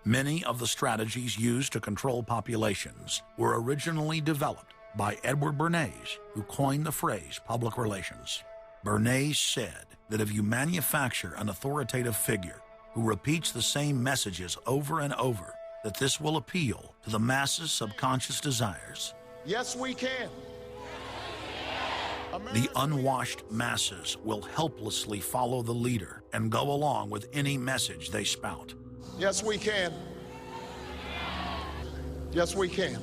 Many of the strategies used to control populations were originally developed by Edward Bernays, who coined the phrase public relations. Bernays said that if you manufacture an authoritative figure who repeats the same messages over and over, that this will appeal to the masses' subconscious desires. Yes, we can. The unwashed masses will helplessly follow the leader and go along with any message they spout. Yes, we can. Yes, we can.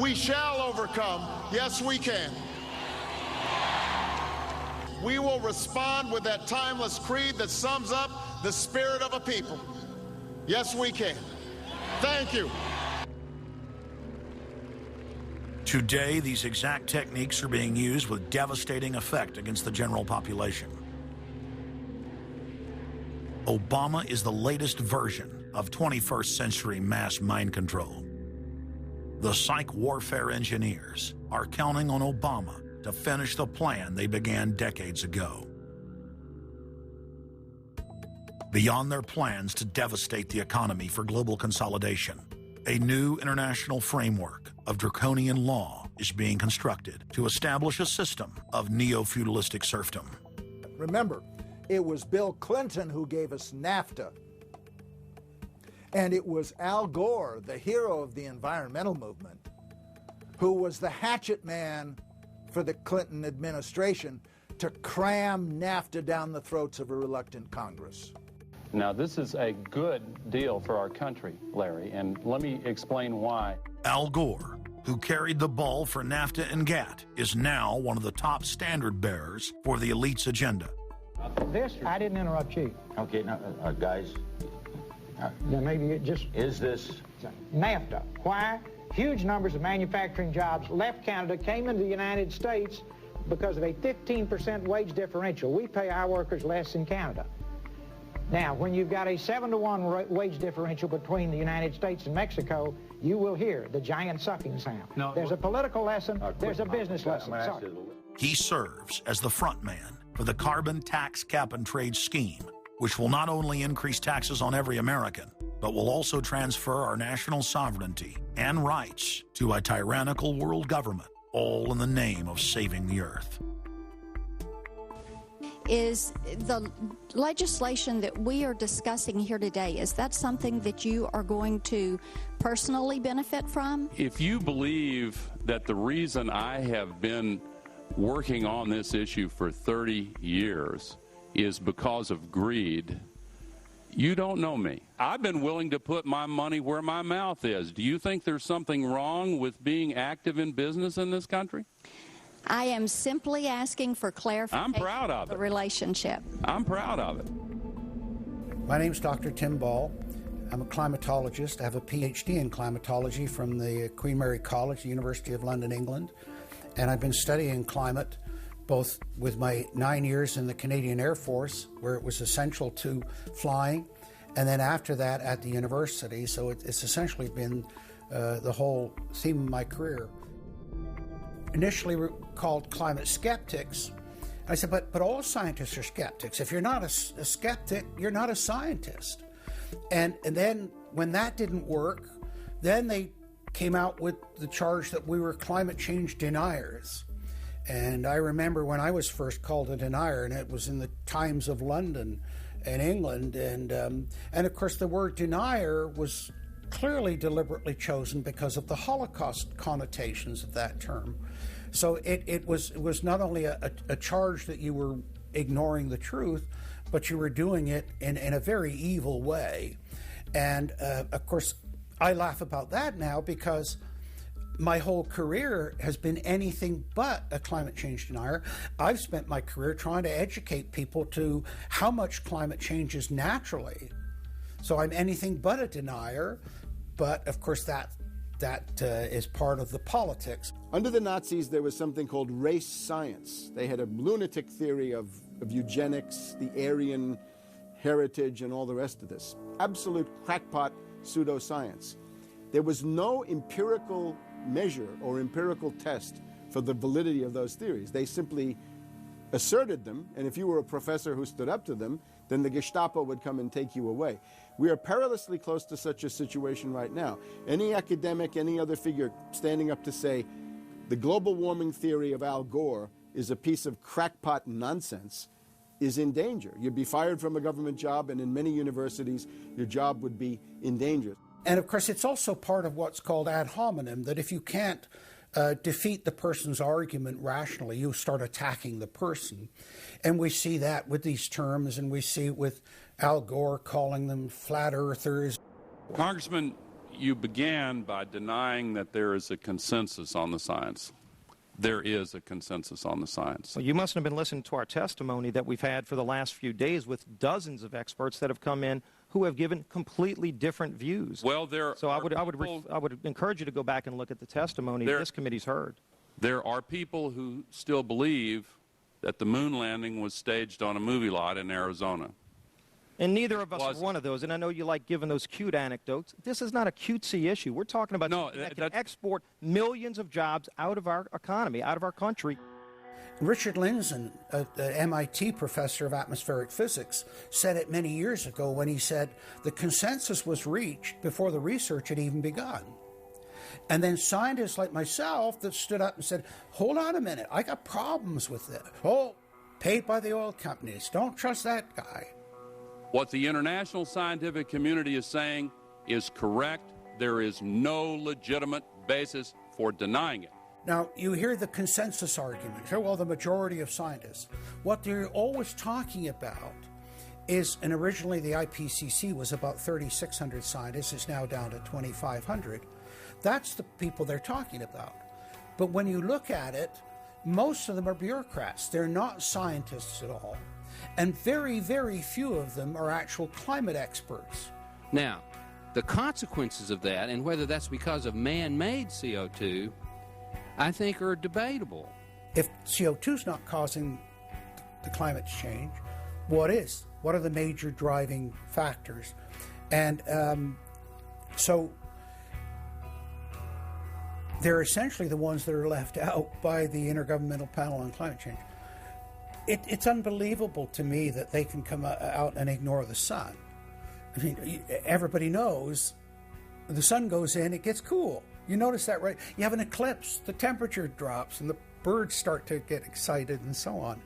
We shall overcome. Yes, we can. We will respond with that timeless creed that sums up the spirit of a people. Yes, we can. Thank you. Today, these exact techniques are being used with devastating effect against the general population. Obama is the latest version of 21st century mass mind control. The psych warfare engineers are counting on Obama to finish the plan they began decades ago. Beyond their plans to devastate the economy for global consolidation, a new international framework of draconian law is being constructed to establish a system of neo-feudalistic serfdom. Remember, it was Bill Clinton who gave us NAFTA. And it was Al Gore, the hero of the environmental movement, who was the hatchet man for the Clinton administration to cram NAFTA down the throats of a reluctant Congress. Now, this is a good deal for our country, Larry, and let me explain why. Al Gore, who carried the ball for NAFTA and GATT, is now one of the top standard bearers for the elite's agenda. I didn't interrupt you. Okay, now, guys. Then maybe it just... Is this... NAFTA. Why? Huge numbers of manufacturing jobs left Canada, came into the United States because of a 15% wage differential. We pay our workers less in Canada. Now, when you've got a 7-to-1 wage differential between the United States and Mexico, you will hear the giant sucking sound. No, there's a political lesson, there's a business lesson. Sorry. He serves as the front man for the carbon tax cap and trade scheme, which will not only increase taxes on every American, but will also transfer our national sovereignty and rights to a tyrannical world government, all in the name of saving the earth. Is the legislation that we are discussing here today, is that something that you are going to personally benefit from? If you believe that the reason I have been working on this issue for 30 years is because of greed, you don't know me. I've been willing to put my money where my mouth is. Do you think there's something wrong with being active in business in this country? I am simply asking for clarification. I'm proud of it. The relationship. I'm proud of it. My name's Dr. Tim Ball. I'm a climatologist. I have a PhD in climatology from the Queen Mary College, the University of London, England. And I've been studying climate both with my 9 years in the Canadian Air Force, where it was essential to flying, and then after that at the university. So it's essentially been the whole theme of my career. Initially called climate skeptics. I said, but all scientists are skeptics. If you're not a skeptic, you're not a scientist. And then when that didn't work, then they came out with the charge that we were climate change deniers. And I remember when I was first called a denier, and it was in the Times of London and England. And of course, the word denier was clearly deliberately chosen because of the Holocaust connotations of that term. So it was not only a charge that you were ignoring the truth, but you were doing it in a very evil way. And of course, I laugh about that now because my whole career has been anything but a climate change denier. I've spent my career trying to educate people to how much climate changes naturally. So I'm anything but a denier, but of course that is part of the politics. Under the Nazis, there was something called race science. They had a lunatic theory of eugenics, the Aryan heritage, and all the rest of this. Absolute crackpot pseudoscience. There was no empirical measure or empirical test for the validity of those theories. They simply asserted them, and if you were a professor who stood up to them, then the Gestapo would come and take you away. We are perilously close to such a situation right now. Any academic, any other figure standing up to say the global warming theory of Al Gore is a piece of crackpot nonsense is in danger. You'd be fired from a government job, and in many universities, your job would be in danger. And of course, it's also part of what's called ad hominem, that if you can't defeat the person's argument rationally, you start attacking the person. And we see that with these terms, and we see it with Al Gore calling them flat earthers. Congressman, you began by denying that there is a consensus on the science. There is a consensus on the science. Well, you mustn't have been listening to our testimony that we've had for the last few days with dozens of experts that have come in who have given completely different views. Well, I would encourage you to go back and look at the testimony this committee's heard. There are people who still believe that the moon landing was staged on a movie lot in Arizona. And neither of us are one of those, and I know you like giving those cute anecdotes. This is not a cutesy issue. We're talking about something that can export millions of jobs out of our economy, out of our country. Richard Lindzen, the MIT professor of atmospheric physics, said it many years ago when he said the consensus was reached before the research had even begun. And then scientists like myself that stood up and said, hold on a minute, I got problems with it. Oh, paid by the oil companies, don't trust that guy. What the international scientific community is saying is correct. There is no legitimate basis for denying it. Now, you hear the consensus argument. Well, the majority of scientists. What they're always talking about is, and originally the IPCC was about 3,600 scientists, it's now down to 2,500. That's the people they're talking about. But when you look at it, most of them are bureaucrats. They're not scientists at all. And very, very few of them are actual climate experts. Now, the consequences of that, and whether that's because of man-made CO2, I think are debatable. If CO2 is not causing the climate change, what is? What are the major driving factors? And so they're essentially the ones that are left out by the Intergovernmental Panel on Climate Change. It's unbelievable to me that they can come out and ignore the sun. I mean, everybody knows the sun goes in, it gets cool. You notice that, right? You have an eclipse, the temperature drops, and the birds start to get excited and so on.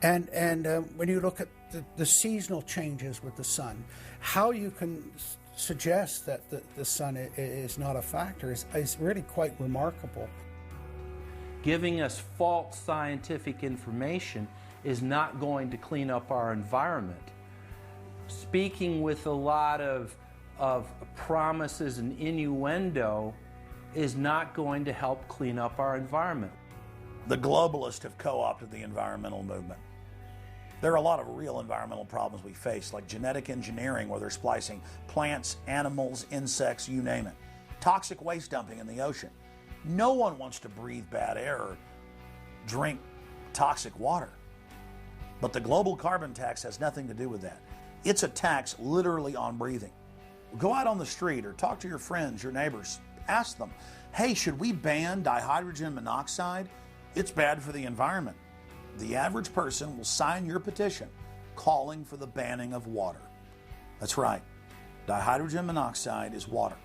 And when you look at the seasonal changes with the sun, how you can suggest that the sun is not a factor is really quite remarkable. Giving us false scientific information is not going to clean up our environment. Speaking with a lot of promises and innuendo is not going to help clean up our environment. The globalists have co-opted the environmental movement. There are a lot of real environmental problems we face, like genetic engineering, where they're splicing plants, animals, insects, you name it. Toxic waste dumping in the ocean. No one wants to breathe bad air or drink toxic water. But the global carbon tax has nothing to do with that. It's a tax literally on breathing. Go out on the street or talk to your friends, your neighbors. Ask them, hey, should we ban dihydrogen monoxide? It's bad for the environment. The average person will sign your petition calling for the banning of water. That's right. Dihydrogen monoxide is water.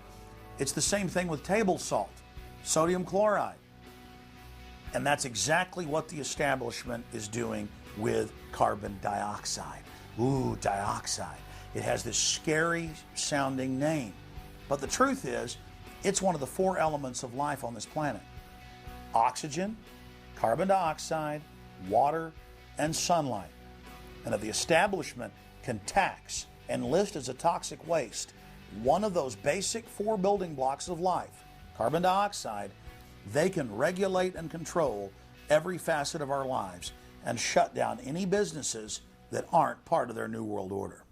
It's the same thing with table salt, sodium chloride. And that's exactly what the establishment is doing with carbon dioxide. Ooh, dioxide. It has this scary sounding name. But the truth is, it's one of the 4 elements of life on this planet. Oxygen, carbon dioxide, water, and sunlight. And if the establishment can tax and list as a toxic waste one of those basic 4 building blocks of life, carbon dioxide, they can regulate and control every facet of our lives and shut down any businesses that aren't part of their New World Order.